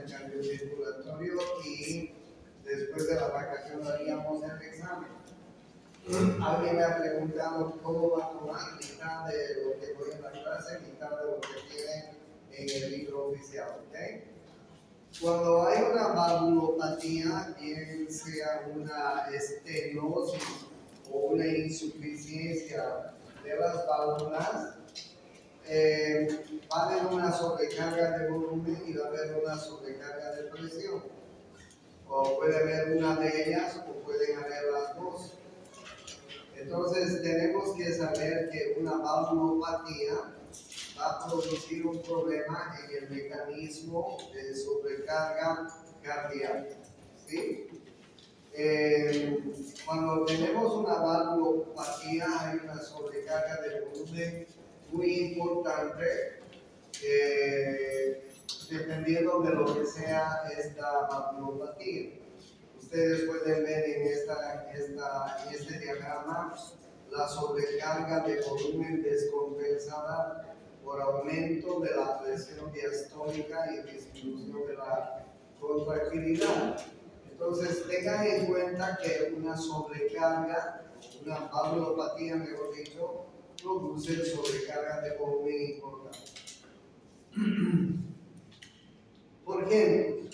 el cardiocirculatorio y después de la vacación haríamos el examen. Alguien me ha preguntado cómo va a tomar mitad de lo que voy en la clase, mitad de lo que tiene en el libro oficial, ¿ok? Cuando hay una valvulopatía, bien sea una estenosis o una insuficiencia de las válvulas, va a haber una sobrecarga de volumen y va a haber una sobrecarga de presión. O puede haber una de ellas o pueden haber las dos. Entonces tenemos que saber que una valvulopatía va a producir un problema en el mecanismo de sobrecarga cardíaca, ¿sí? Cuando tenemos una valvulopatía hay una sobrecarga de volumen muy importante, dependiendo de lo que sea esta valvulopatía. Ustedes pueden ver en este diagrama la sobrecarga de volumen descompensada por aumento de la presión diastólica y disminución de la contractilidad. Entonces tengan en cuenta que una sobrecarga, una valvulopatía mejor dicho, produce sobrecarga de volumen importante. Por ejemplo,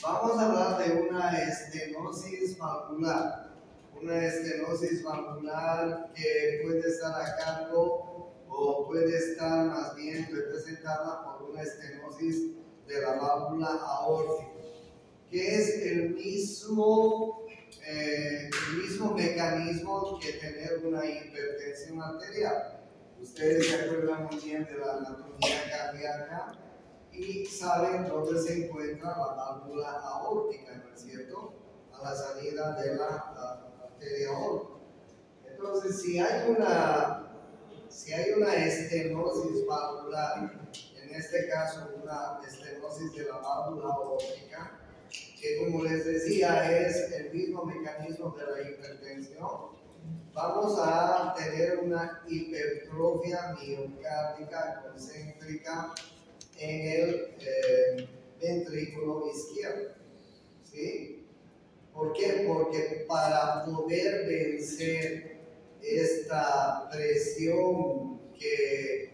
vamos a hablar de una estenosis valvular. Una estenosis valvular que puede estar a cargo o puede estar más bien representada por una estenosis de la válvula aórtica, que es el mismo mecanismo que tener una hipertensión arterial. Ustedes se acuerdan muy bien de la anatomía cardíaca y saben dónde se encuentra la válvula aórtica, ¿no es cierto? A la salida de la arteria aórtica. Entonces, si hay una estenosis valvular, en este caso una estenosis de la válvula aórtica, que como les decía es el mismo mecanismo de la hipertensión, vamos a tener una hipertrofia miocárdica concéntrica en el ventrículo izquierdo, ¿sí? ¿Por qué? Porque para poder vencer esta presión que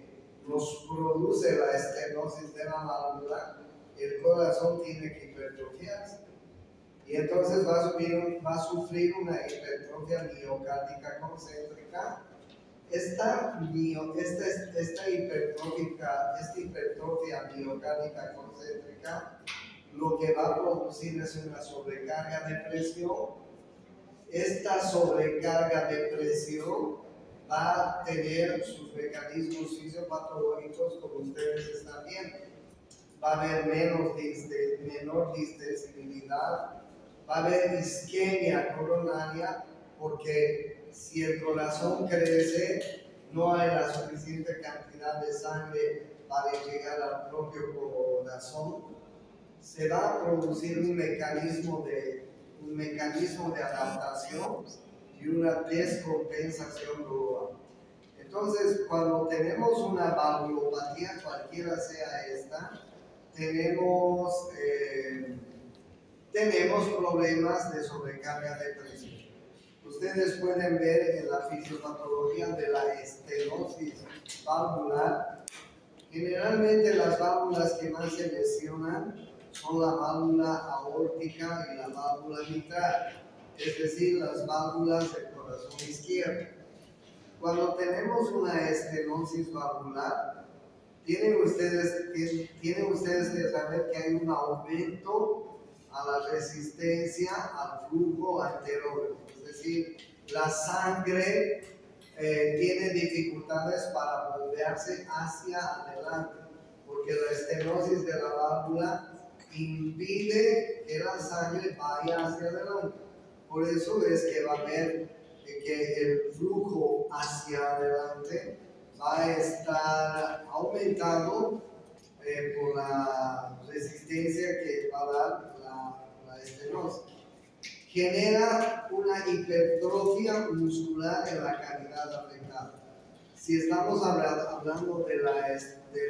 nos produce la estenosis de la válvula, el corazón tiene que hipertrofiarse. Y entonces va a sufrir una hipertrofia miocárdica concéntrica. Esta hipertrofia miocárdica concéntrica lo que va a producir es una sobrecarga de presión. Esta sobrecarga de presión va a tener sus mecanismos fisiopatológicos como ustedes están viendo. Va a haber menor distensibilidad, va a haber isquemia coronaria, porque si el corazón crece, no hay la suficiente cantidad de sangre para llegar al propio corazón. Se va a producir un mecanismo de adaptación y una descompensación global. Entonces, cuando tenemos una valvulopatía, cualquiera sea esta, tenemos problemas de sobrecarga de presión. Ustedes pueden ver en la fisiopatología de la estenosis valvular, generalmente las válvulas que más se lesionan son la válvula aórtica y la válvula mitral, es decir, las válvulas del corazón izquierdo. Cuando tenemos una estenosis valvular, tienen ustedes que saber que hay un aumento a la resistencia al flujo anterior, es decir, la sangre tiene dificultades para volverse hacia adelante, porque la estenosis de la válvula impide que la sangre vaya hacia adelante. Por eso es que va a ver que el flujo hacia adelante va a estar aumentando por la resistencia que va a dar la estenosis. Genera una hipertrofia muscular en la cavidad afectada. Si estamos hablando de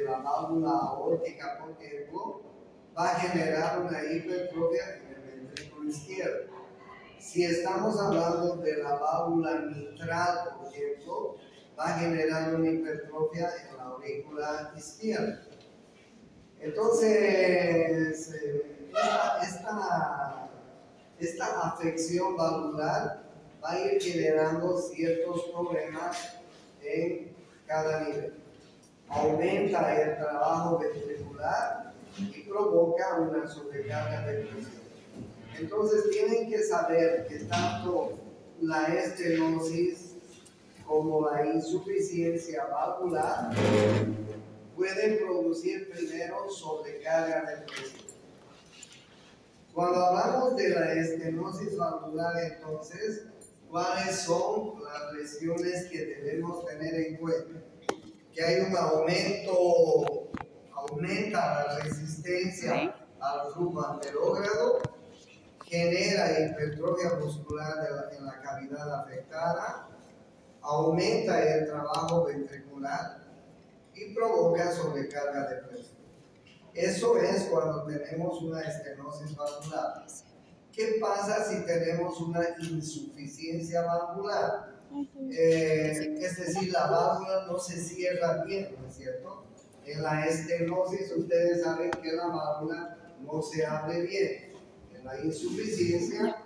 la válvula aórtica, por ejemplo, va a generar una hipertrofia en el ventrículo izquierdo. Si estamos hablando de la válvula mitral, por ejemplo, va a generar una hipertrofia en la aurícula izquierda. Entonces, esta afección valvular va a ir generando ciertos problemas en cada nivel. Aumenta el trabajo ventricular y provoca una sobrecarga de presión. Entonces tienen que saber que tanto la estenosis como la insuficiencia valvular pueden producir primero sobrecarga de presión. Cuando hablamos de la estenosis valvular, entonces, ¿cuáles son las lesiones que debemos tener en cuenta? Que hay un aumenta la resistencia al flujo anterógrado, genera hipertrofia muscular en la cavidad afectada, aumenta el trabajo ventricular y provoca sobrecarga de presión. Eso es cuando tenemos una estenosis valvular. ¿Qué pasa si tenemos una insuficiencia valvular? Es decir, la válvula no se cierra bien, ¿no es cierto? En la estenosis ustedes saben que la válvula no se abre bien. En la insuficiencia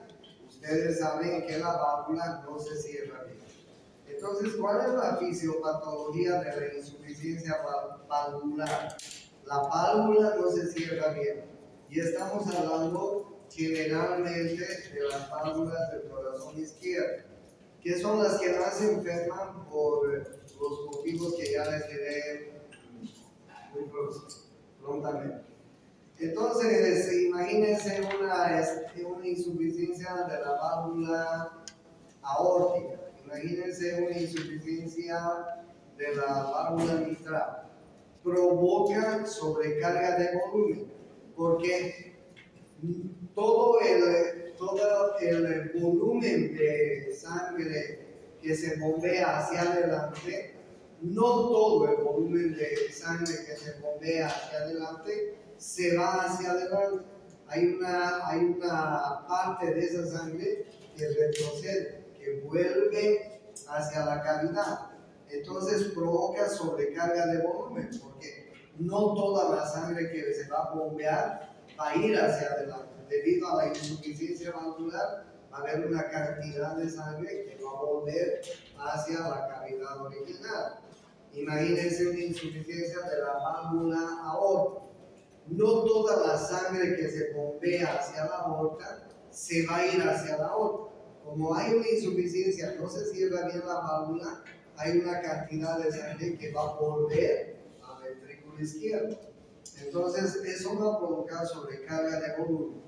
ustedes saben que la válvula no se cierra bien. Entonces, ¿cuál es la fisiopatología de la insuficiencia valvular? La válvula no se cierra bien. Y estamos hablando generalmente de las válvulas del corazón izquierdo, que son las que más se enferman por los motivos que ya les diré muy prontamente. Entonces, imagínense una insuficiencia de la válvula aórtica, imagínense una insuficiencia de la válvula mitral. Provoca sobrecarga de volumen, porque todo el volumen de sangre que se bombea hacia adelante, no todo el volumen de sangre que se bombea hacia adelante se va hacia adelante. Hay una parte de esa sangre que retrocede, que vuelve hacia la cavidad. Entonces provoca sobrecarga de volumen, porque no toda la sangre que se va a bombear va a ir hacia adelante. Debido a la insuficiencia valvular, va a haber una cantidad de sangre que va a volver hacia la cavidad original. Imagínense una insuficiencia de la válvula aórtica. No toda la sangre que se bombea hacia la aorta se va a ir hacia la aorta. Como hay una insuficiencia, no se cierra bien la válvula, hay una cantidad de sangre que va a volver al ventrículo izquierdo. Entonces, eso va a provocar sobrecarga de volumen.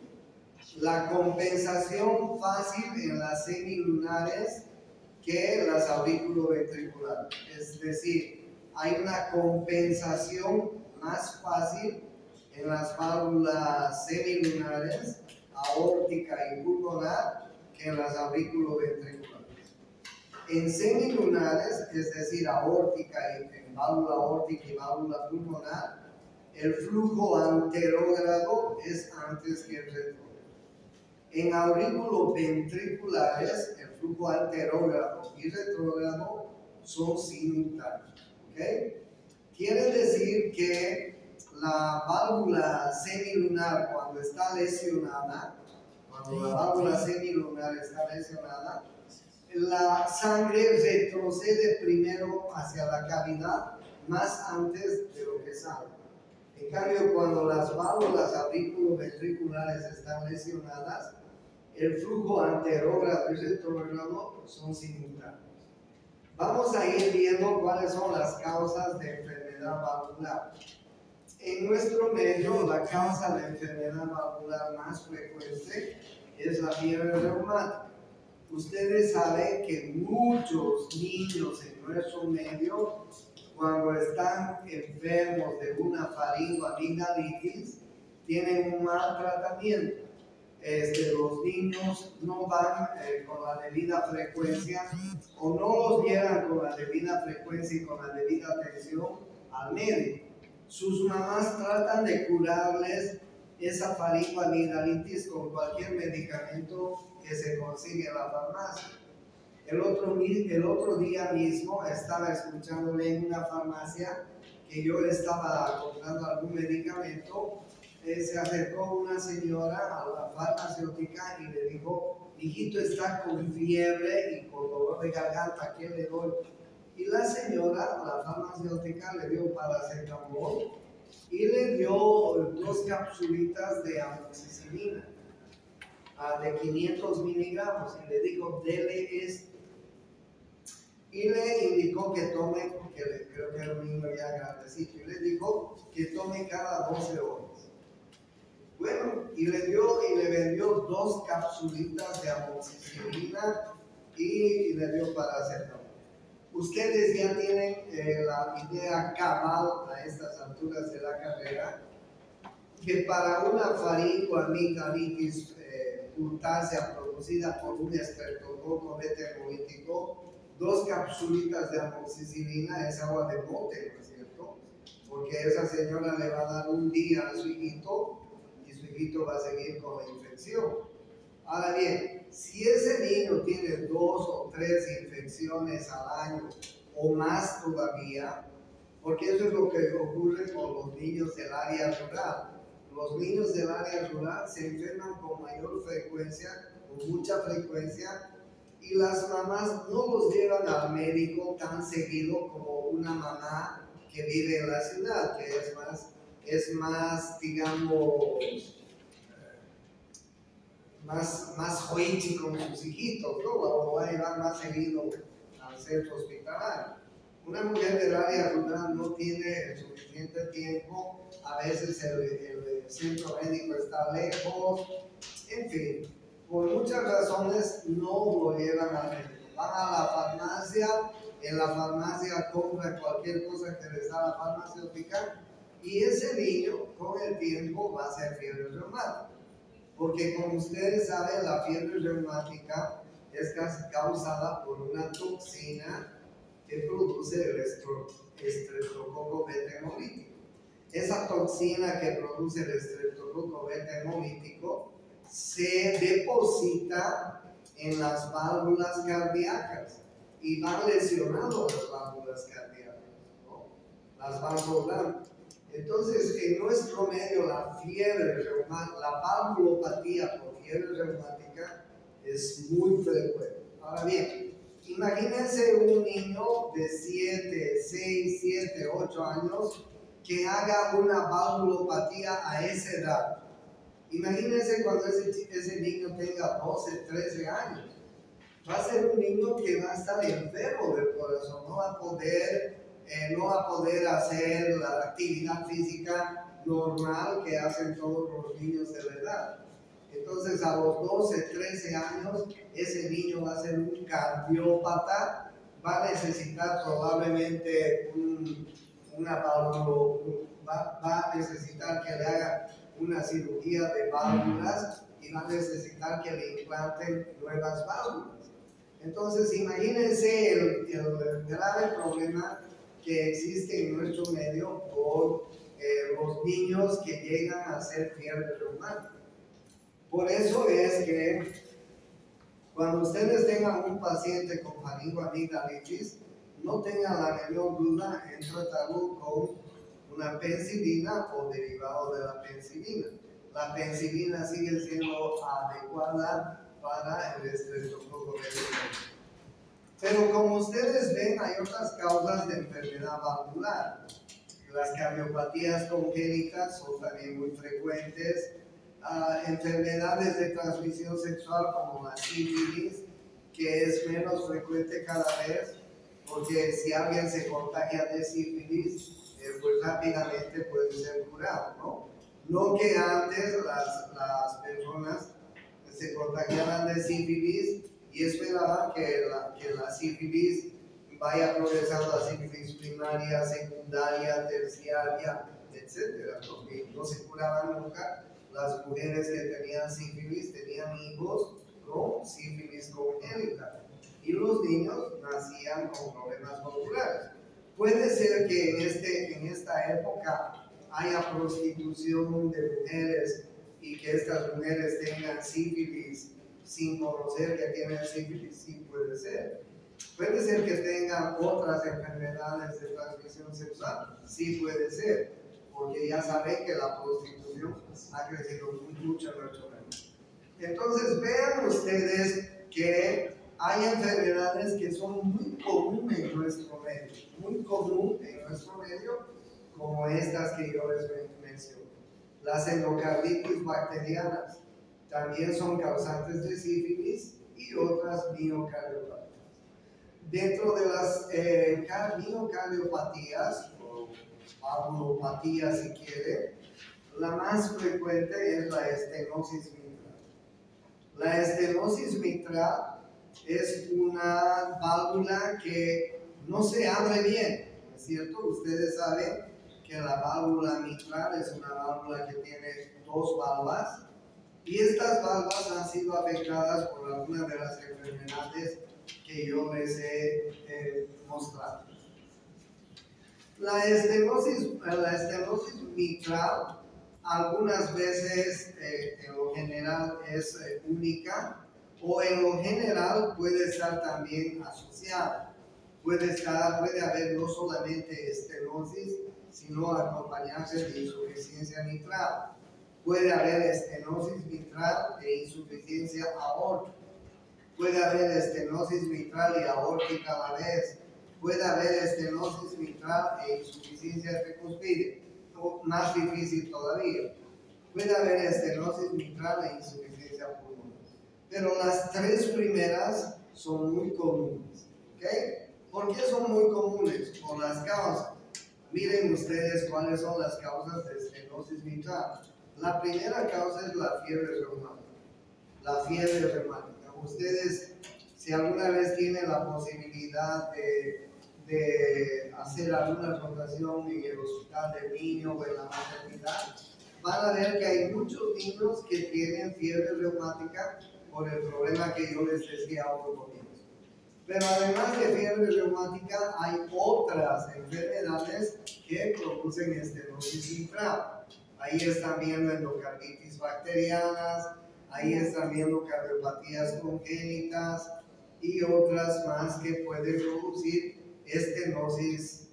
La compensación fácil en las semilunares que las auriculoventriculares. Es decir, hay una compensación más fácil en las válvulas semilunares, aórtica y pulmonar, que en las auriculoventriculares. En semilunares, es decir, aórtica y en válvula aórtica y válvula pulmonar, el flujo anterógrado es antes que el retrógrado. En auriculoventriculares, el flujo anterógrado y retrógrado son simultáneos. ¿Okay? Quiere decir que la válvula semilunar, cuando está lesionada, cuando la válvula semilunar está lesionada, la sangre retrocede primero hacia la cavidad, más antes de lo que sale. En cambio, cuando las válvulas auriculoventriculares están lesionadas, el flujo anterógrado y retrógrado son simultáneos. Vamos a ir viendo cuáles son las causas de enfermedad valvular. En nuestro medio, la causa de enfermedad valvular más frecuente es la fiebre reumática. Ustedes saben que muchos niños en nuestro medio, cuando están enfermos de una faringoamigdalitis, tienen un mal tratamiento. Los niños no van con la debida frecuencia o no los llevan con la debida frecuencia y con la debida atención al médico. Sus mamás tratan de curarles esa faringoamigdalitis con cualquier medicamento que se consigue en la farmacia. El otro día mismo estaba escuchándole en una farmacia que yo estaba comprando algún medicamento. Se acercó una señora a la farmacéutica y le dijo: hijito está con fiebre y con dolor de garganta, ¿qué le doy? Y la señora, la farmacéutica, le dio paracetamol y le dio 2 capsulitas de amoxicilina de 500 miligramos y le dijo: dele esto. Y le indicó que tome, creo que era un niño ya grandecito, y le dijo que tome cada 12 horas. Bueno, y le vendió 2 capsulitas de amoxicilina y le dio paracetamol. Ustedes ya tienen la idea cabal a estas alturas de la carrera que para una faringoamigdalitis cutácea producida por un estreptococo beta hemolítico, 2 capsulitas de amoxicilina es agua de bote, ¿no es cierto? Porque esa señora le va a dar un día a su hijito y su hijito va a seguir con la infección. Ahora bien, si ese niño tiene 2 o 3 infecciones al año o más todavía, porque eso es lo que ocurre con los niños del área rural. Los niños del área rural se enferman con mayor frecuencia, con mucha frecuencia, y las mamás no los llevan al médico tan seguido como una mamá que vive en la ciudad, que es más digamos, más joichi con sus hijitos, ¿no? O va a llevar más seguido al centro hospitalario. Una mujer del área rural no tiene el suficiente tiempo, a veces el centro médico está lejos, en fin, por muchas razones no lo llevan al médico. Van a la farmacia, en la farmacia compran cualquier cosa que les da la farmacéutica y ese niño con el tiempo va a ser fiebre reumática. Porque como ustedes saben, la fiebre reumática es causada por una toxina que produce el estreptococo beta hemolítico. Esa toxina que produce el estreptococo beta hemolítico se deposita en las válvulas cardíacas y van lesionando las válvulas cardíacas, ¿no? Las van soldando. Entonces, en nuestro medio, la fiebre reumática, la valvulopatía por fiebre reumática es muy frecuente. Ahora bien, imagínense un niño de 6, 7, 8 años que haga una valvulopatía a esa edad. Imagínense cuando ese niño tenga 12, 13 años. Va a ser un niño que va a estar enfermo del corazón, no va a poder hacer la actividad física normal que hacen todos los niños de la edad. Entonces, a los 12, 13 años, ese niño va a ser un cardiópata, va a necesitar probablemente va a necesitar que le hagan una cirugía de válvulas y va a necesitar que le implanten nuevas válvulas. Entonces, imagínense el grave problema que existe en nuestro medio por los niños que llegan a ser fiebre reumática. Por eso es que cuando ustedes tengan un paciente con faringoamigdalitis, no tengan la menor duda en tratarlo con una penicilina o derivado de la penicilina. La penicilina sigue siendo adecuada para el estreptococo beta hemolítico. Pero como ustedes ven, hay otras causas de enfermedad valvular. Las cardiopatías congénitas son también muy frecuentes. Enfermedades de transmisión sexual como la sífilis, que es menos frecuente cada vez, porque si alguien se contagia de sífilis, pues rápidamente puede ser curado, ¿no? No que antes las personas se contagiaban de sífilis y esperaban que la sífilis vaya progresando a sífilis primaria, secundaria, terciaria, etc. Porque no se curaban nunca. Las mujeres que tenían sífilis tenían hijos con sífilis congénita y los niños nacían con problemas valvulares. Puede ser que en esta época haya prostitución de mujeres y que estas mujeres tengan sífilis sin conocer que tienen sífilis, sí puede ser. Puede ser que tengan otras enfermedades de transmisión sexual, sí puede ser, porque ya saben que la prostitución ha crecido mucho en nuestro país. Entonces vean ustedes que hay enfermedades que son muy comunes en nuestro medio, muy común en nuestro medio, como estas que yo les menciono. Las endocarditis bacterianas también son causantes de sífilis y otras miocardiopatías. Dentro de las miocardiopatías o valvulopatías, si quiere, la más frecuente es la estenosis mitral. La estenosis mitral es una válvula que no se abre bien, ¿no es cierto? Ustedes saben que la válvula mitral es una válvula que tiene dos valvas y estas valvas han sido afectadas por alguna de las enfermedades que yo les he mostrado. La estenosis mitral algunas veces en lo general es única o en lo general puede estar también asociada. Puede haber no solamente estenosis, sino acompañarse de insuficiencia mitral. Puede haber estenosis mitral e insuficiencia aórtica. Puede haber estenosis mitral y aórtica a la vez. Puede haber estenosis mitral e insuficiencia tricuspide. Más difícil todavía. Puede haber estenosis mitral e insuficiencia pulmonar. Pero las tres primeras son muy comunes. ¿Okay? ¿Por qué son muy comunes? Por las causas. Miren ustedes cuáles son las causas de estenosis mitral. La primera causa es la fiebre reumática. La fiebre reumática. Ustedes, si alguna vez tienen la posibilidad de hacer alguna rotación en el hospital del niño o en la maternidad, van a ver que hay muchos niños que tienen fiebre reumática por el problema que yo les decía hace un poquito. Pero además de fiebre reumática, hay otras enfermedades que producen estenosis mitral. Ahí están viendo endocarditis bacterianas, ahí están viendo cardiopatías congénitas y otras más que pueden producir estenosis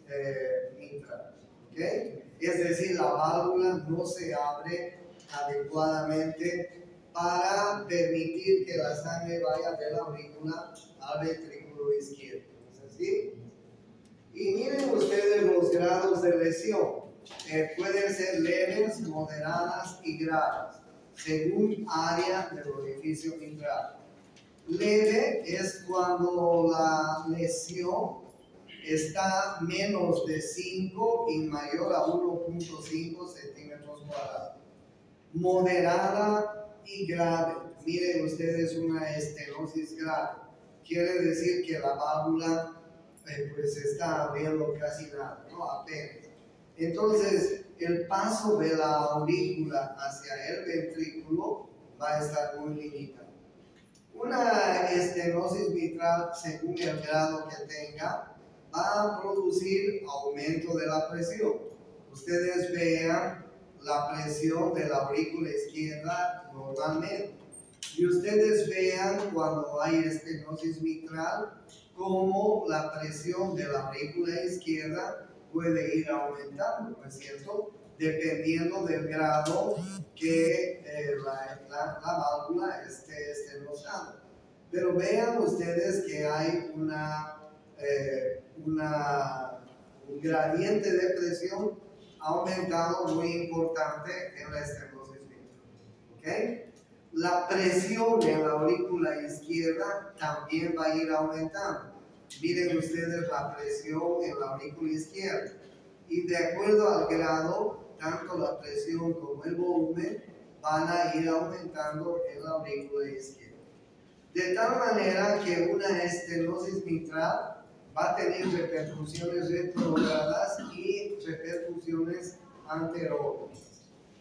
mitral. ¿Okay? Es decir, la válvula no se abre adecuadamente para permitir que la sangre vaya de la aurícula al ventrículo izquierdo. ¿Es así? Y miren ustedes los grados de lesión. Pueden ser leves, moderadas y graves, según área del orificio mitral. Leve es cuando la lesión está menos de 5 y mayor a 1.5 centímetros cuadrados. Moderada y grave. Miren ustedes una estenosis grave. Quiere decir que la válvula pues está abriendo casi nada, ¿no? Apenas. Entonces, el paso de la aurícula hacia el ventrículo va a estar muy limitado. Una estenosis mitral, según el grado que tenga, va a producir aumento de la presión. Ustedes vean la presión de la aurícula izquierda normalmente. Y ustedes vean cuando hay estenosis mitral, cómo la presión de la aurícula izquierda puede ir aumentando, ¿no es cierto? Dependiendo del grado que la válvula esté estenosando. Pero vean ustedes que hay un gradiente de presión aumentado muy importante en la estenosis mitral. ¿Okay? La presión en la aurícula izquierda también va a ir aumentando. Miren ustedes la presión en la aurícula izquierda. Y de acuerdo al grado, tanto la presión como el volumen van a ir aumentando en la aurícula izquierda. De tal manera que una estenosis mitral va a tener repercusiones retrógradas y repercusiones anterógrafas.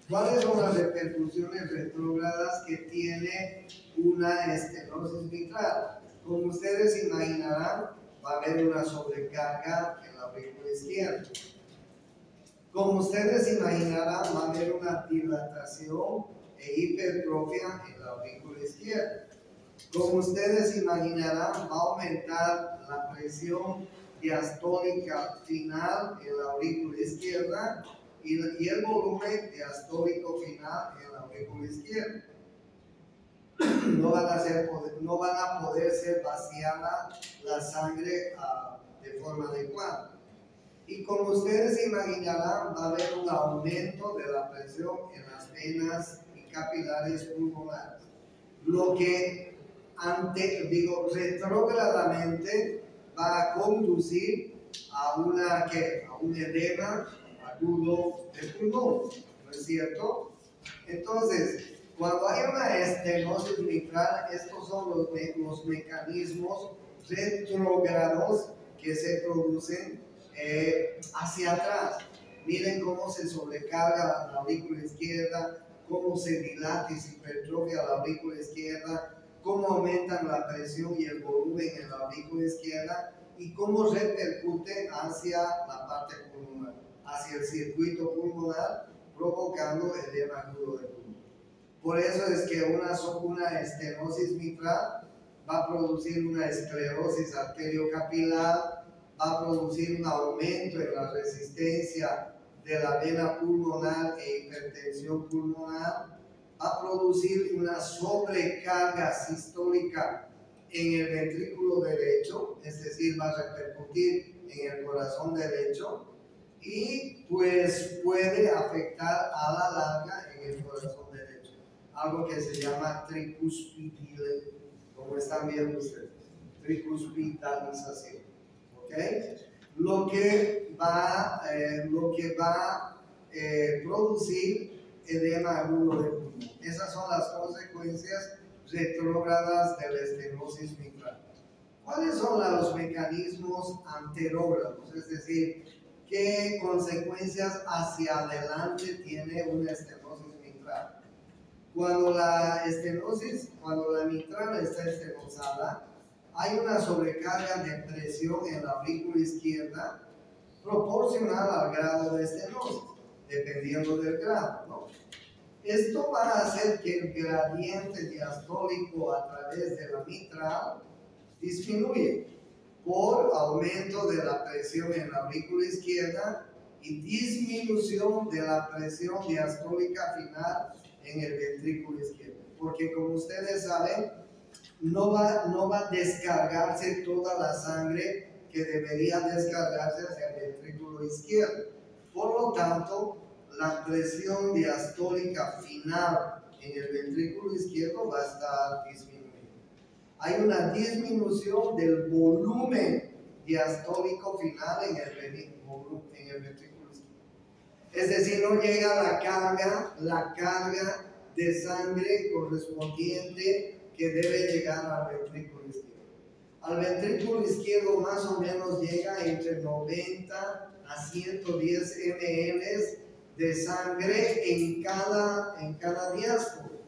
¿Cuáles son las repercusiones retrógradas que tiene una estenosis mitral? Como ustedes imaginarán, va a haber una sobrecarga en la aurícula izquierda. Como ustedes imaginarán, va a haber una dilatación e hipertrofia en la aurícula izquierda. Como ustedes imaginarán, va a aumentar la presión diastólica final en la aurícula izquierda y el volumen diastólico final en la aurícula izquierda. No van a poder ser vaciada la sangre de forma adecuada. Y como ustedes imaginarán, va a haber un aumento de la presión en las venas y capilares pulmonares, lo que retrógradamente va a conducir a un edema agudo de pulmón, ¿no es cierto? Entonces, cuando hay una estenosis mitral, estos son los mecanismos retrógrados que se producen hacia atrás. Miren cómo se sobrecarga la aurícula izquierda, cómo se dilata y se hipertrofia la aurícula izquierda, cómo aumentan la presión y el volumen en la aurícula izquierda y cómo repercute hacia la parte pulmonar, hacia el circuito pulmonar, provocando edema agudo de pulmón. Por eso es que una estenosis mitral va a producir una esclerosis arteriocapilar, va a producir un aumento en la resistencia de la vena pulmonar e hipertensión pulmonar, va a producir una sobrecarga sistólica en el ventrículo derecho, es decir, va a repercutir en el corazón derecho y pues puede afectar a la larga en el corazón derecho, algo que se llama tricuspidile, como están viendo ustedes, tricuspidalización. ¿Okay? Lo que va a producir edema agudo de pulmón. Esas son las consecuencias retrógradas de la estenosis mitral. ¿Cuáles son los mecanismos anterógrados? Es decir, ¿qué consecuencias hacia adelante tiene una estenosis mitral? Cuando la mitral está estenosada, hay una sobrecarga de presión en la aurícula izquierda proporcional al grado de estenosis, dependiendo del grado, ¿no? Esto va a hacer que el gradiente diastólico a través de la mitral disminuye por aumento de la presión en la aurícula izquierda y disminución de la presión diastólica final en el ventrículo izquierdo. Porque como ustedes saben, no va a descargarse toda la sangre que debería descargarse hacia el ventrículo izquierdo. Por lo tanto, la presión diastólica final en el ventrículo izquierdo va a estar disminuyendo. Hay una disminución del volumen diastólico final en el ventrículo izquierdo. Es decir, no llega la carga de sangre correspondiente que debe llegar al ventrículo izquierdo. Al ventrículo izquierdo más o menos llega entre 90 a 110 ml de sangre en cada diástole.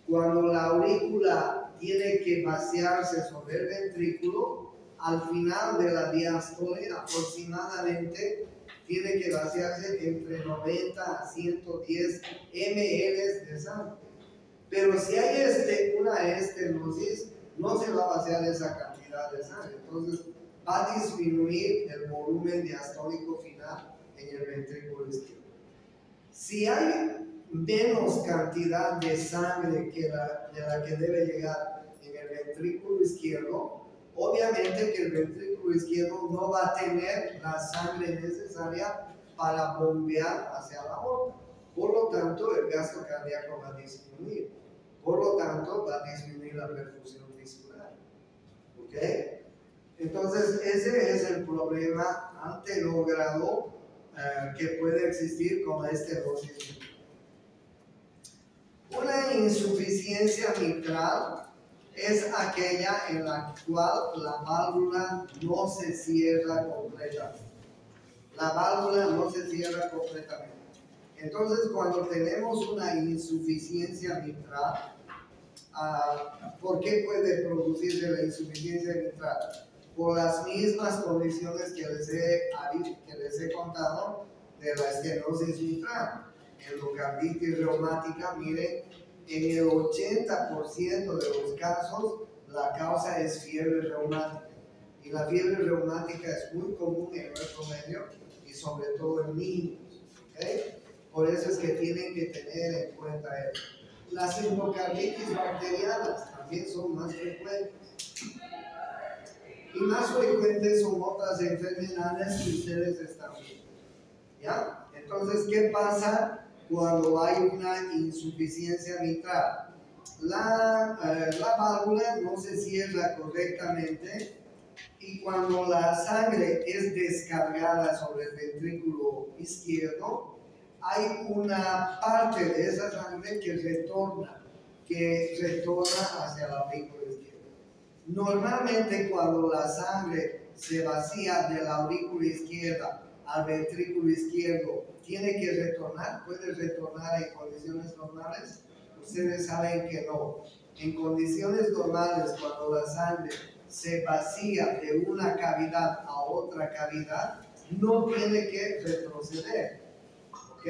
Cuando la aurícula tiene que vaciarse sobre el ventrículo, al final de la diástole aproximadamente tiene que vaciarse entre 90 a 110 ml de sangre. Pero si hay una estenosis, no se va a vaciar esa cantidad de sangre. Entonces va a disminuir el volumen diastólico final en el ventrículo izquierdo. Si hay menos cantidad de sangre de la que debe llegar en el ventrículo izquierdo, obviamente que el ventrículo izquierdo no va a tener la sangre necesaria para bombear hacia la aorta. Por lo tanto, el gasto cardíaco va a disminuir. Por lo tanto, va a disminuir la perfusión tiscular. ¿Ok? Entonces, ese es el problema anterógrado que puede existir con la estenosis mitral. Una insuficiencia mitral es aquella en la cual la válvula no se cierra completamente. La válvula no se cierra completamente. Entonces, cuando tenemos una insuficiencia mitral, ¿por qué puede producirse la insuficiencia mitral? Por las mismas condiciones que les he contado, de la estenosis mitral. Endocarditis reumática, miren, en el 80% de los casos la causa es fiebre reumática. Y la fiebre reumática es muy común en nuestro medio y sobre todo en niños. ¿Okay? Por eso es que tienen que tener en cuenta eso. Las endocarditis bacterianas también son más frecuentes. Y más frecuentes son otras enfermedades que ustedes están viendo. ¿Ya? Entonces, ¿qué pasa cuando hay una insuficiencia mitral? La válvula no se cierra correctamente y cuando la sangre es descargada sobre el ventrículo izquierdo, hay una parte de esa sangre que retorna hacia la aurícula izquierda. Normalmente cuando la sangre se vacía de la aurícula izquierda al ventrículo izquierdo, ¿tiene que retornar? ¿Puede retornar en condiciones normales? Ustedes saben que no. En condiciones normales, cuando la sangre se vacía de una cavidad a otra cavidad, no tiene que retroceder. ¿Ok?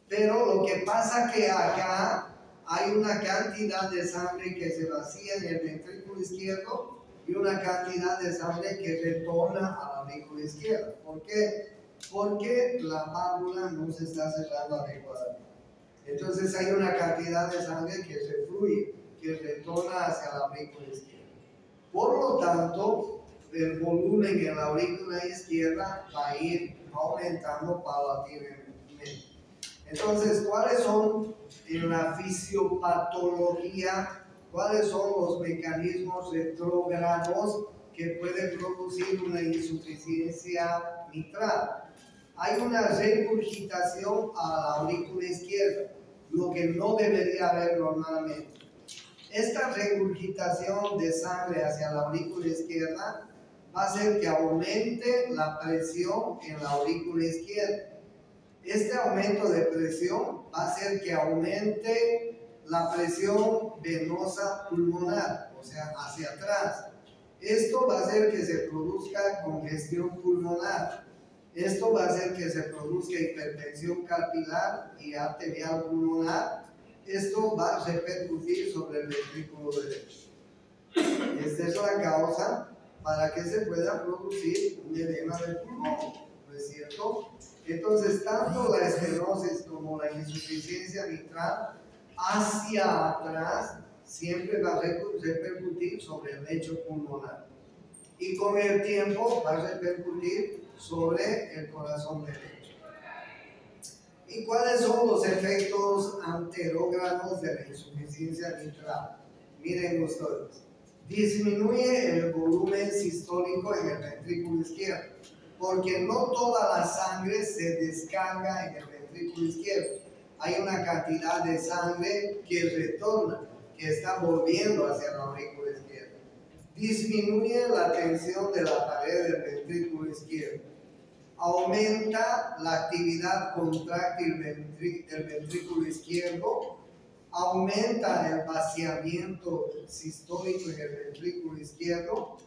Pero lo que pasa que acá hay una cantidad de sangre que se vacía en el ventrículo izquierdo y una cantidad de sangre que retorna a la aurícula izquierda. ¿Por qué? Porque la válvula no se está cerrando adecuadamente. Entonces hay una cantidad de sangre que se fluye, que retorna hacia la aurícula izquierda. Por lo tanto, el volumen en la aurícula izquierda va a ir aumentando paulatinamente. Entonces, ¿cuáles son en la fisiopatología, cuáles son los mecanismos retrógrados que pueden producir una insuficiencia mitral? Hay una regurgitación a la aurícula izquierda, lo que no debería haber normalmente. Esta regurgitación de sangre hacia la aurícula izquierda va a hacer que aumente la presión en la aurícula izquierda. Este aumento de presión va a hacer que aumente la presión venosa pulmonar, o sea, hacia atrás. Esto va a hacer que se produzca congestión pulmonar. Esto va a hacer que se produzca hipertensión capilar y arterial pulmonar. Esto va a repercutir sobre el ventrículo derecho. Esta es la causa para que se pueda producir un edema del pulmón, ¿no es cierto? Entonces, tanto la estenosis como la insuficiencia mitral hacia atrás siempre va a repercutir sobre el lecho pulmonar. Y con el tiempo va a repercutir sobre el corazón derecho. ¿Y cuáles son los efectos anterógrados de la insuficiencia mitral? Miren ustedes. Disminuye el volumen sistólico en el ventrículo izquierdo, porque no toda la sangre se descarga en el ventrículo izquierdo. Hay una cantidad de sangre que retorna, que está volviendo hacia la aurícula izquierda. Disminuye la tensión de la pared del ventrículo izquierdo. Aumenta la actividad contráctil del ventrículo izquierdo. Aumenta el vaciamiento sistólico en el ventrículo izquierdo.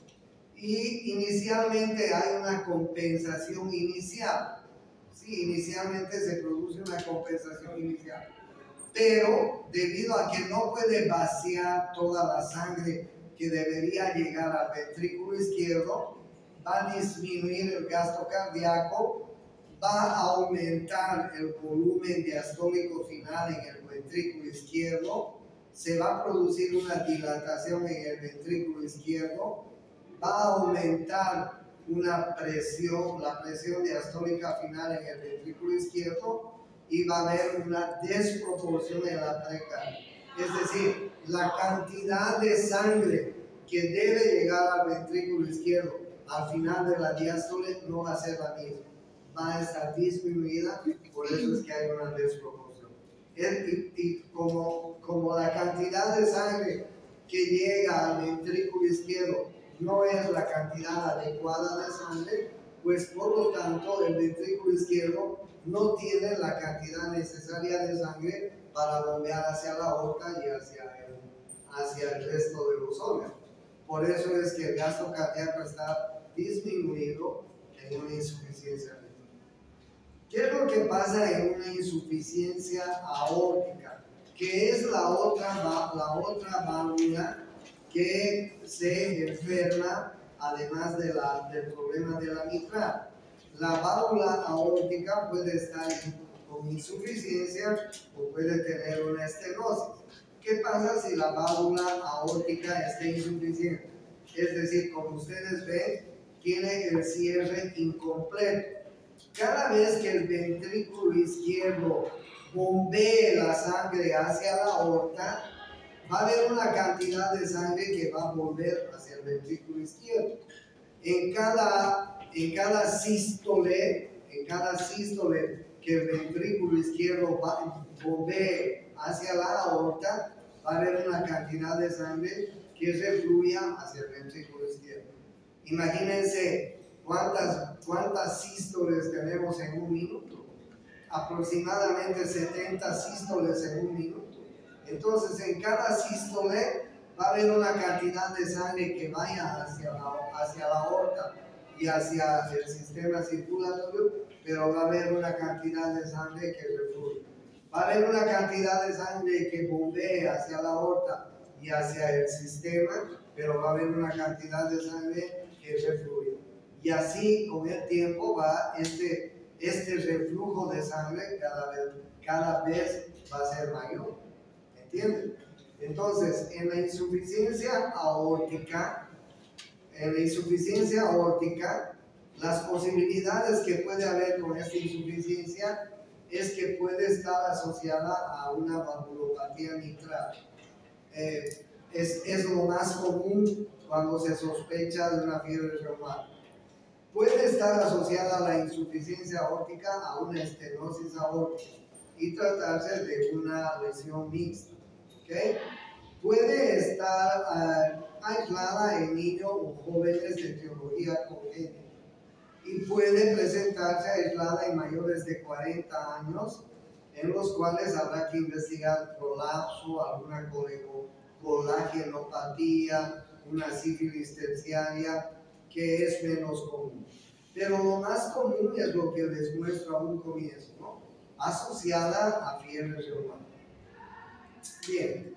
Y inicialmente hay una compensación inicial. Sí, inicialmente se produce una compensación inicial. Pero debido a que no puede vaciar toda la sangre que debería llegar al ventrículo izquierdo, va a disminuir el gasto cardíaco, va a aumentar el volumen diastólico final en el ventrículo izquierdo, se va a producir una dilatación en el ventrículo izquierdo, va a aumentar la presión diastólica final en el ventrículo izquierdo y va a haber una desproporción en la precardia. Es decir, la cantidad de sangre que debe llegar al ventrículo izquierdo al final de la diástole no va a ser la misma, va a estar disminuida, por eso es que hay una desproporción. Y como la cantidad de sangre que llega al ventrículo izquierdo no es la cantidad adecuada de sangre, pues por lo tanto el ventrículo izquierdo no tiene la cantidad necesaria de sangre para bombear hacia la aorta y hacia el resto de los órganos. Por eso es que el gasto cardíaco está disminuido en una insuficiencia mitral. ¿Qué es lo que pasa en una insuficiencia aórtica? Que es la otra válvula que se enferma, además del problema de la mitral. La válvula aórtica puede estar con insuficiencia o puede tener una estenosis. ¿Qué pasa si la válvula aórtica está insuficiente? Es decir, como ustedes ven, tiene el cierre incompleto. Cada vez que el ventrículo izquierdo bombee la sangre hacia la aorta, va a haber una cantidad de sangre que va a volver hacia el ventrículo izquierdo. En cada sístole que el ventrículo izquierdo bombee hacia la aorta, va a haber una cantidad de sangre que refluya hacia el ventrículo izquierdo. Imagínense cuántas sístoles tenemos en un minuto. Aproximadamente 70 sístoles en un minuto. Entonces, en cada sístole va a haber una cantidad de sangre que vaya hacia la aorta y hacia el sistema circulatorio, pero va a haber una cantidad de sangre que refluye. Va a haber una cantidad de sangre que bombee hacia la aorta y hacia el sistema, pero va a haber una cantidad de sangre que refluye. Y así, con el tiempo, va este reflujo de sangre cada vez va a ser mayor. ¿Entienden? Entonces, en la insuficiencia aórtica, las posibilidades que puede haber con esta insuficiencia es que puede estar asociada a una valvulopatía mitral. Es lo más común cuando se sospecha de una fiebre reumática. Puede estar asociada a la insuficiencia aórtica a una estenosis aórtica y tratarse de una lesión mixta. ¿Okay? Puede estar aislada en niños o jóvenes de etiología congénita y puede presentarse aislada en mayores de 40 años, en los cuales habrá que investigar prolapso, alguna colagenopatía, una sífilis terciaria, que es menos común. Pero lo más común es lo que les muestro a un comienzo, ¿no? Asociada a fiebre reumática. Bien,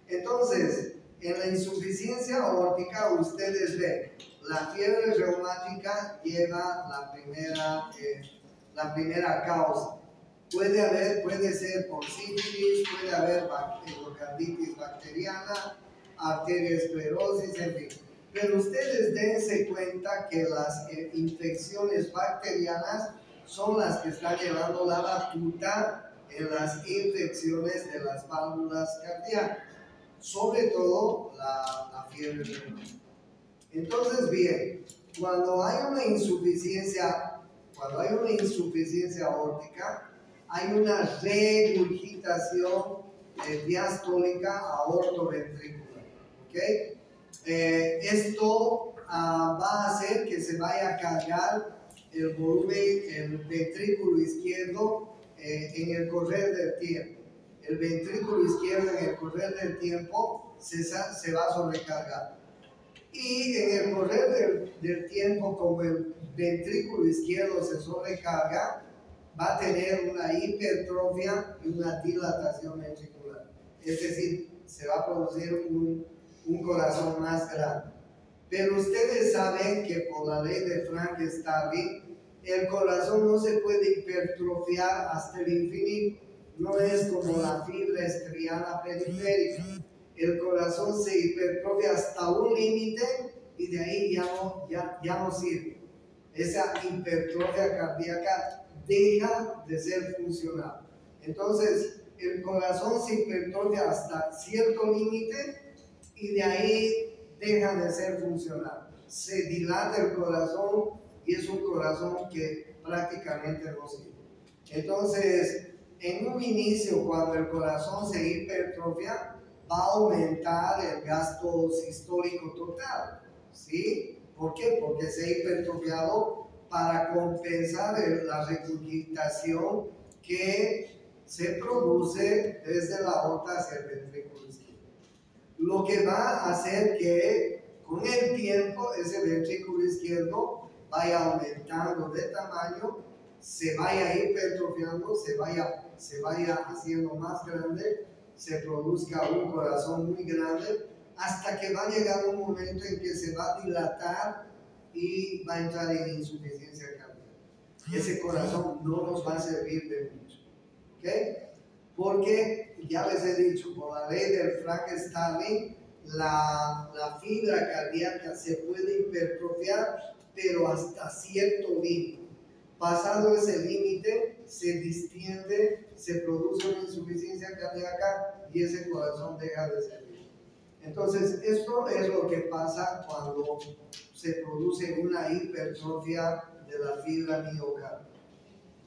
entonces, en la insuficiencia aórtica ustedes ven, la fiebre reumática lleva la primera causa. Puede ser por sífilis, puede haber endocarditis bacteriana, arteriosclerosis, en fin. Pero ustedes dense cuenta que las infecciones bacterianas son las que están llevando la batuta en las infecciones de las válvulas cardíacas, sobre todo la fiebre reumática. Entonces, bien, cuando hay una insuficiencia aórtica, hay una regurgitación diastólica aortoventricular. ¿Okay? Esto va a hacer que se vaya a cargar el volumen, el ventrículo izquierdo en el correr del tiempo. El ventrículo izquierdo en el correr del tiempo se va a sobrecargar. Y en el correr del tiempo, como el ventrículo izquierdo se sobrecarga, va a tener una hipertrofia y una dilatación ventricular. Es decir, se va a producir un corazón más grande. Pero ustedes saben que por la ley de Frank-Starling, el corazón no se puede hipertrofiar hasta el infinito. No es como la fibra estriana periférica. El corazón se hipertrofia hasta un límite y de ahí ya no sirve. Esa hipertrofia cardíaca deja de ser funcional. Entonces, el corazón se hipertrofia hasta cierto límite y de ahí deja de ser funcional. Se dilata el corazón y es un corazón que prácticamente no sirve. Entonces, en un inicio, cuando el corazón se hipertrofia, va a aumentar el gasto sistólico total. ¿Sí? ¿Por qué? Porque se ha hipertrofiado para compensar la regurgitación que se produce desde la aorta hacia el ventrículo izquierdo. Lo que va a hacer que con el tiempo ese ventrículo izquierdo vaya aumentando de tamaño se vaya hipertrofiando, se vaya haciendo más grande, se produzca un corazón muy grande, hasta que va a llegar un momento en que se va a dilatar y va a entrar en insuficiencia cardíaca. Ese corazón no nos va a servir de mucho, ¿ok? Porque ya les he dicho, por la ley del Frank-Starling, la fibra cardíaca se puede hipertrofiar, pero hasta cierto límite. Pasado ese límite, se distiende, se produce una insuficiencia cardíaca y ese corazón deja de servir. Entonces, esto es lo que pasa cuando se produce una hipertrofia de la fibra miocardial.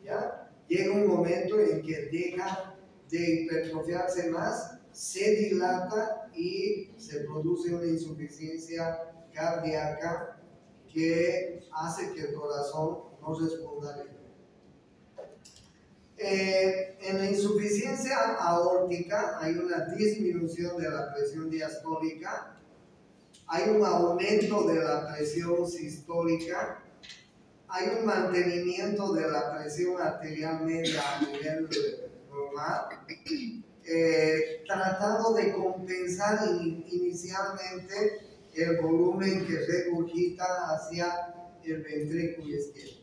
¿Ya? Llega un momento en que deja de hipertrofiarse más, se dilata y se produce una insuficiencia cardíaca que hace que el corazón no responda bien. En la insuficiencia aórtica hay una disminución de la presión diastólica, hay un aumento de la presión sistólica, hay un mantenimiento de la presión arterial media a nivel normal, tratando de compensar inicialmente el volumen que regurgita hacia el ventrículo izquierdo.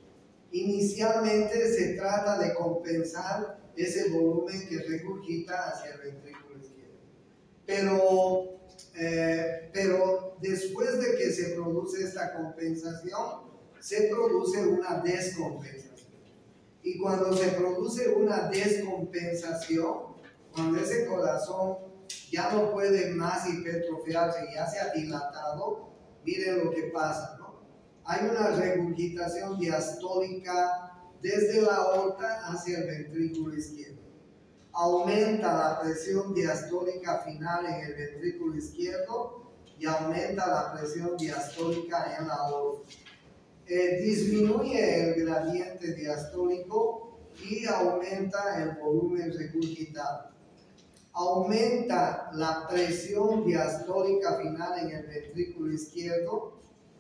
Inicialmente se trata de compensar ese volumen que regurgita hacia el ventrículo izquierdo. Pero después de que se produce esta compensación, se produce una descompensación. Y cuando se produce una descompensación, cuando ese corazón ya no puede más hipertrofiarse, ya se ha dilatado, miren lo que pasa, ¿no? Hay una regurgitación diastólica desde la aorta hacia el ventrículo izquierdo. Aumenta la presión diastólica final en el ventrículo izquierdo y aumenta la presión diastólica en la aorta. Disminuye el gradiente diastólico y aumenta el volumen regurgitado. Aumenta la presión diastólica final en el ventrículo izquierdo,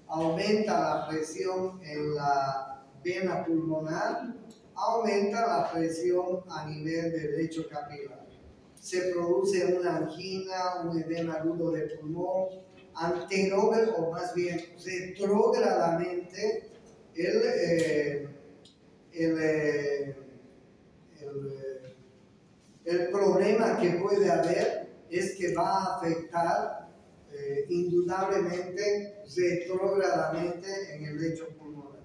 aumenta la presión en la vena pulmonar, aumenta la presión a nivel del lecho capilar. Se produce una angina, un edema agudo de pulmón, o más bien retrógradamente el problema que puede haber es que va a afectar indudablemente retrógradamente en el lecho pulmonar.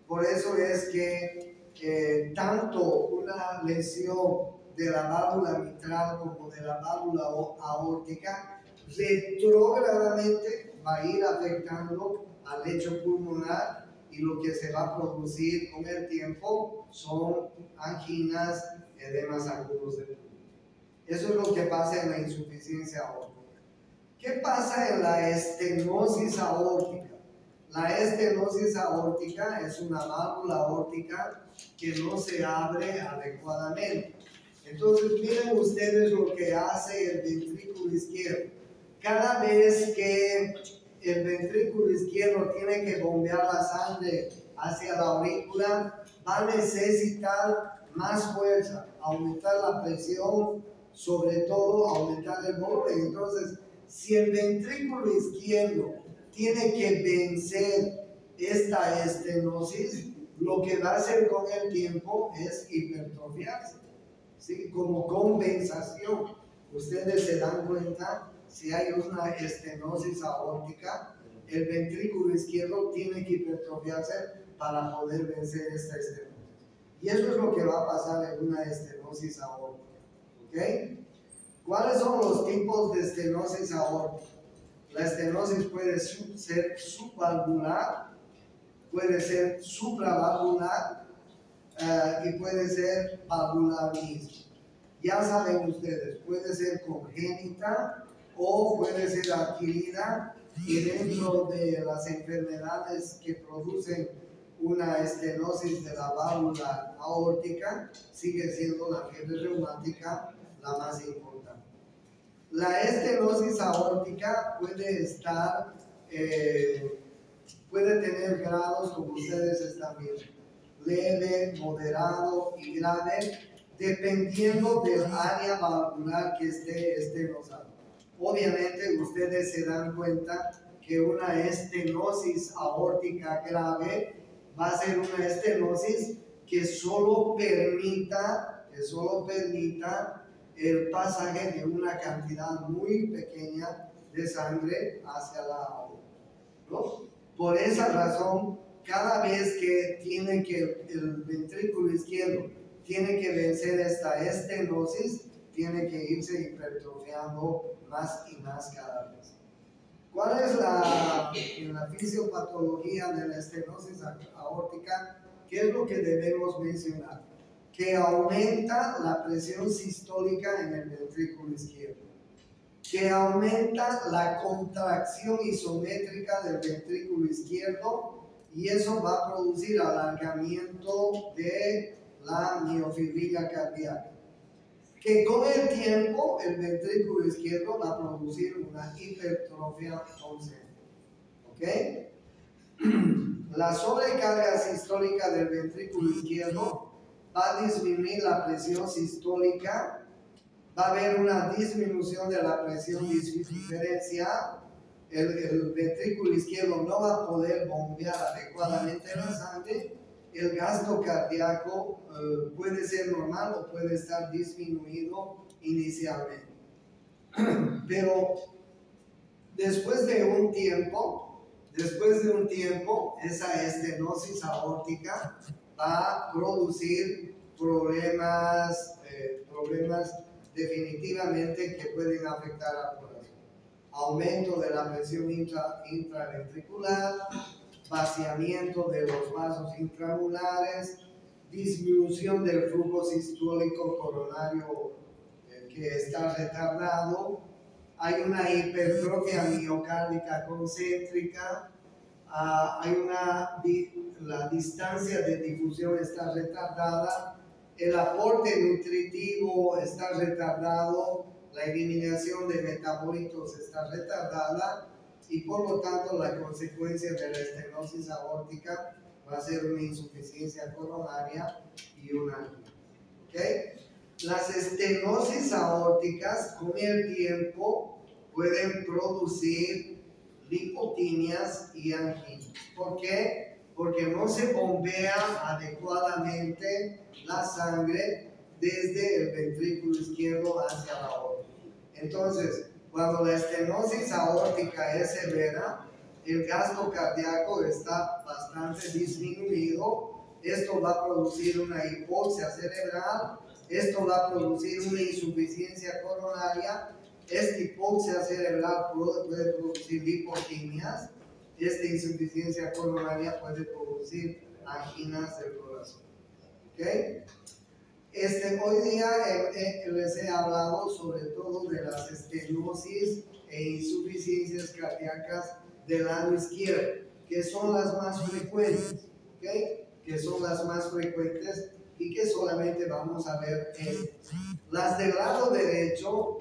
Por eso es que tanto una lesión de la válvula mitral como de la válvula aórtica retrógradamente va a ir afectando al lecho pulmonar, y lo que se va a producir con el tiempo son anginas, edemas agudos de pulmón. Eso es lo que pasa en la insuficiencia aórtica. ¿Qué pasa en la estenosis aórtica? La estenosis aórtica es una válvula aórtica que no se abre adecuadamente. Entonces miren ustedes lo que hace el ventrículo izquierdo. Cada vez que el ventrículo izquierdo tiene que bombear la sangre hacia la aurícula, va a necesitar más fuerza, aumentar la presión, sobre todo aumentar el volumen. Entonces, si el ventrículo izquierdo tiene que vencer esta estenosis, lo que va a hacer con el tiempo es hipertrofiarse, ¿sí? Como compensación. Ustedes se dan cuenta, si hay una estenosis aórtica, el ventrículo izquierdo tiene que hipertrofiarse para poder vencer esta estenosis. Y eso es lo que va a pasar en una estenosis aórtica. ¿Ok? ¿Cuáles son los tipos de estenosis aórtica? La estenosis puede ser subvalvular, puede ser supravalvular y puede ser valvular mismo. Ya saben ustedes, puede ser congénita o puede ser adquirida, y dentro de las enfermedades que producen una estenosis de la válvula aórtica sigue siendo la fiebre reumática la más importante. La estenosis aórtica puede tener grados como ustedes están viendo. leve, moderado y grave, dependiendo del área valvular que esté estenosado. Obviamente ustedes se dan cuenta que una estenosis aórtica grave va a ser una estenosis que solo permita el pasaje de una cantidad muy pequeña de sangre hacia la aorta, ¿no? Por esa razón, cada vez que el ventrículo izquierdo tiene que vencer esta estenosis, tiene que irse hipertrofiando más y más cada vez. ¿Cuál es la fisiopatología de la estenosis aórtica? ¿Qué es lo que debemos mencionar? Que aumenta la presión sistólica en el ventrículo izquierdo, que aumenta la contracción isométrica del ventrículo izquierdo, y eso va a producir alargamiento de la miofibrila cardíaca, que con el tiempo el ventrículo izquierdo va a producir una hipertrofia concéntrica. ¿Ok? La sobrecarga sistólica del ventrículo izquierdo va a disminuir la presión sistólica, va a haber una disminución de la presión diferencial, el ventrículo izquierdo no va a poder bombear adecuadamente la sangre, el gasto cardíaco puede ser normal o puede estar disminuido inicialmente. Pero después de un tiempo, esa estenosis aórtica va a producir problemas definitivamente que pueden afectar al corazón. Aumento de la presión intraventricular, vaciamiento de los vasos intramurales, disminución del flujo sistólico coronario que está retardado, hay una hipertrofia miocárdica concéntrica, la distancia de difusión está retardada, el aporte nutritivo está retardado, la eliminación de metabolitos está retardada, y por lo tanto la consecuencia de la estenosis aórtica va a ser una insuficiencia coronaria y una angina. ¿Okay? Las estenosis aórticas con el tiempo pueden producir lipotimias y anginas. ¿Por qué? Porque no se bombea adecuadamente la sangre desde el ventrículo izquierdo hacia la aorta. Entonces, cuando la estenosis aórtica es severa, el gasto cardíaco está bastante disminuido. Esto va a producir una hipoxia cerebral, esto va a producir una insuficiencia coronaria, esta hipoxia cerebral puede producir lipotimias, esta insuficiencia coronaria puede producir anginas del corazón. ¿Okay? Hoy día les he hablado sobre todo de las estenosis e insuficiencias cardíacas del lado izquierdo, que son las más frecuentes, ¿okay? Que son las más frecuentes y que solamente vamos a ver las del lado derecho,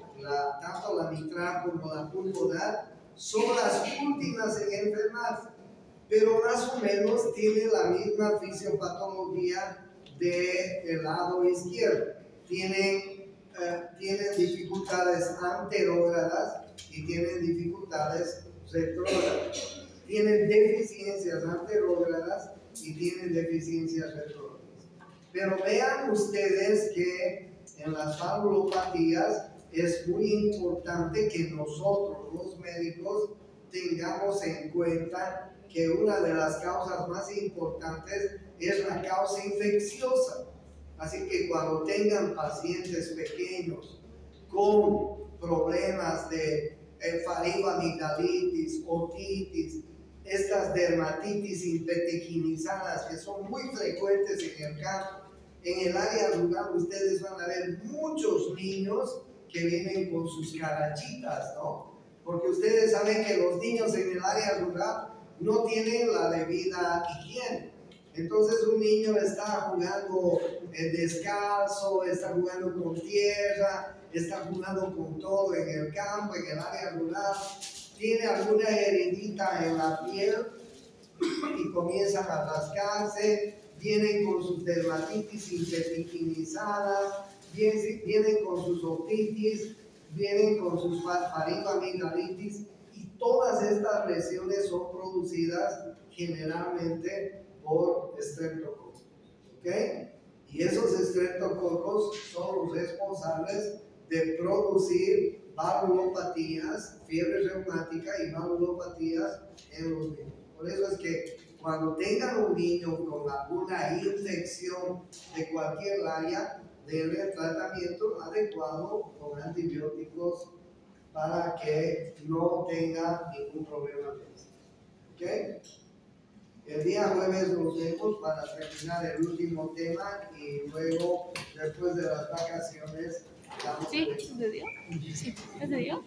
tanto la mitral como la pulmonar, son las últimas en enfermarse, pero más o menos tienen la misma fisiopatología del lado izquierdo. Tienen dificultades anterógradas y tienen dificultades retrógradas. Tienen deficiencias anterógradas y tienen deficiencias retrógradas. Pero vean ustedes que en las valvulopatías es muy importante que nosotros, los médicos, tengamos en cuenta que una de las causas más importantes es la causa infecciosa. Así que cuando tengan pacientes pequeños con problemas de faringoamigdalitis, otitis, estas dermatitis impetiginizantes que son muy frecuentes en el campo, en el área rural ustedes van a ver muchos niños que vienen con sus carachitas, ¿no? Porque ustedes saben que los niños en el área rural no tienen la debida higiene. Entonces un niño está jugando descalzo, está jugando con tierra, está jugando con todo en el campo, en el área rural, tiene alguna heridita en la piel y comienzan a rascarse, vienen con sus dermatitis sintetinizadas, vienen con sus otitis, vienen con sus faringoamigdalitis, y todas estas lesiones son producidas generalmente por estreptococos, ¿ok? Y esos estreptococos son los responsables de producir valvulopatías, fiebre reumática y valvulopatías en los niños. Por eso es que cuando tengan un niño con alguna infección de cualquier área, denle tratamiento adecuado con antibióticos para que no tenga ningún problema de esto. ¿Ok? El día jueves nos vemos para terminar el último tema y luego, después de las vacaciones, ¿Sí? ¿Es de Dios? ¿Sí? ¿Es de Dios?